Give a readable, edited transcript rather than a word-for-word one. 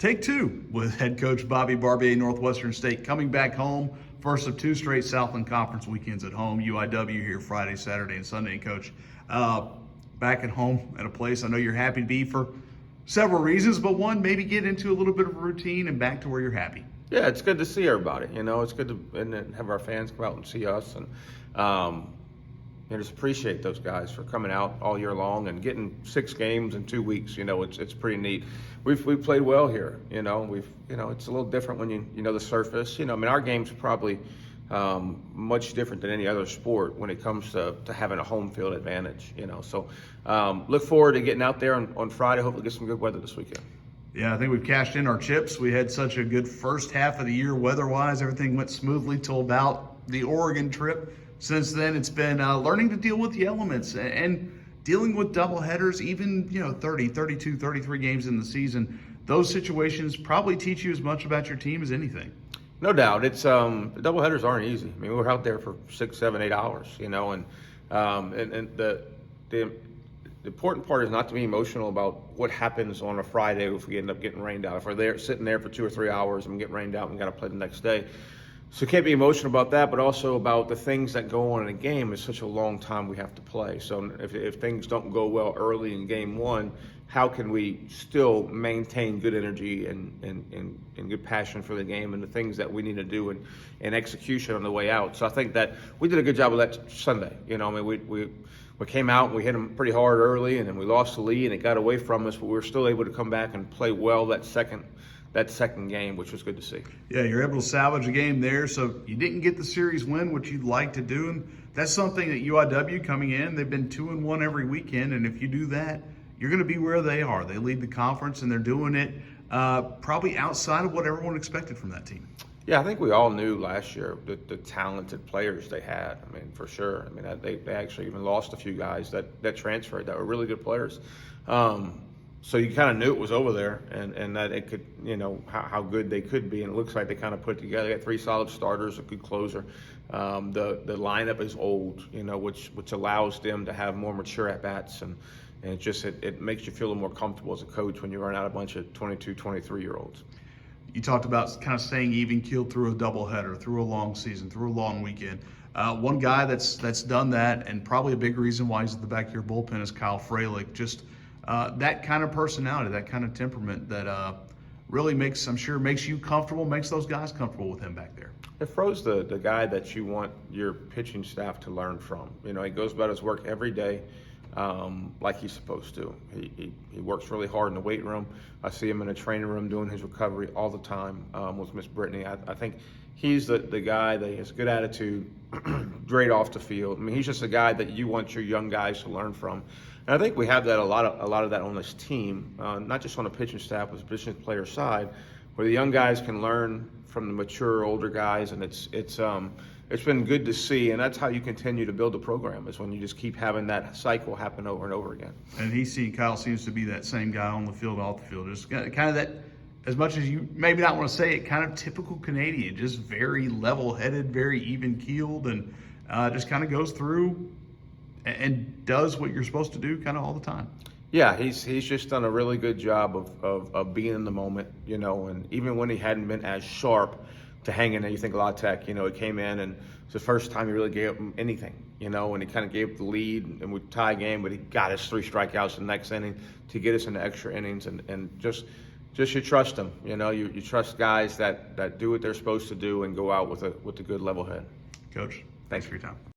Take two with head coach Bobby Barbier, Northwestern State, coming back home. First of two straight Southland Conference weekends at home. UIW here Friday, Saturday, and Sunday. And Coach, back at home at a place I know you're happy to be for several reasons, but one, maybe get into a little bit of a routine and back to where you're happy. Yeah, it's good to see everybody. It's good to have our fans come out and see us, and just appreciate those guys for coming out all year long and getting 6 games in 2 weeks. It's pretty neat. We've played well here. It's a little different when you know the surface. Our game's probably much different than any other sport when it comes to having a home field advantage. So look forward to getting out there on Friday. Hopefully get some good weather this weekend. Yeah, I think we've cashed in our chips. We had such a good first half of the year weather-wise. Everything went smoothly till about the Oregon trip. Since then, it's been learning to deal with the elements and dealing with doubleheaders, even 30, 32, 33 games in the season. Those situations probably teach you as much about your team as anything. No doubt. It's the doubleheaders aren't easy. We were out there for 6, 7, 8 hours, and the important part is not to be emotional about what happens on a Friday if we end up getting rained out. If we're sitting there for 2 or 3 hours and we get rained out and got to play the next day. So can't be emotional about that, but also about the things that go on in a game. It's such a long time we have to play. So if things don't go well early in game one, how can we still maintain good energy and good passion for the game and the things that we need to do and execution on the way out? So I think that we did a good job of that Sunday. We came out and we hit them pretty hard early, and then we lost the lead and it got away from us, but we were still able to come back and play well that second game, which was good to see. Yeah, you're able to salvage a game there. So you didn't get the series win, which you'd like to do. And that's something that UIW coming in, they've been 2-1 every weekend. And if you do that, you're going to be where they are. They lead the conference and they're doing it probably outside of what everyone expected from that team. Yeah, I think we all knew last year the talented players they had. For sure. They actually even lost a few guys that transferred that were really good players. So you kind of knew it was over there and that it could, how good they could be. And it looks like they kind of put together. They got 3 solid starters, a good closer. The lineup is old, which allows them to have more mature at-bats. And it makes you feel a little more comfortable as a coach when you run out a bunch of 22, 23-year-olds. You talked about kind of staying even-keeled through a doubleheader, through a long season, through a long weekend. One guy that's done that, and probably a big reason why he's at the back of your bullpen, is Kyle Fralick. Just that kind of personality, that kind of temperament that really makes you comfortable, makes those guys comfortable with him back there. It Fro's the guy that you want your pitching staff to learn from. He goes about his work every day like he's supposed to. He works really hard in the weight room. I see him in the training room doing his recovery all the time with Miss Brittany. I think he's the guy that has good attitude, great off the field. He's just a guy that you want your young guys to learn from. And I think we have that a lot of that on this team, not just on the pitching staff, but the position player side, where the young guys can learn from the mature older guys, and it's been good to see, and that's how you continue to build a program, is when you just keep having that cycle happen over and over again. And Kyle seems to be that same guy on the field, off the field, just kind of that, as much as you maybe not want to say it, kind of typical Canadian, just very level-headed, very even-keeled, and just kind of goes through and does what you're supposed to do kind of all the time. Yeah, he's just done a really good job of being in the moment, and even when he hadn't been as sharp to hang in there, you think La Tech, he came in and it's the first time he really gave him anything, and he kind of gave the lead and we tie a game, but he got his 3 strikeouts in the next inning to get us into extra innings, and just you trust him, you trust guys that do what they're supposed to do and go out with a good level head. Coach, thanks for your time.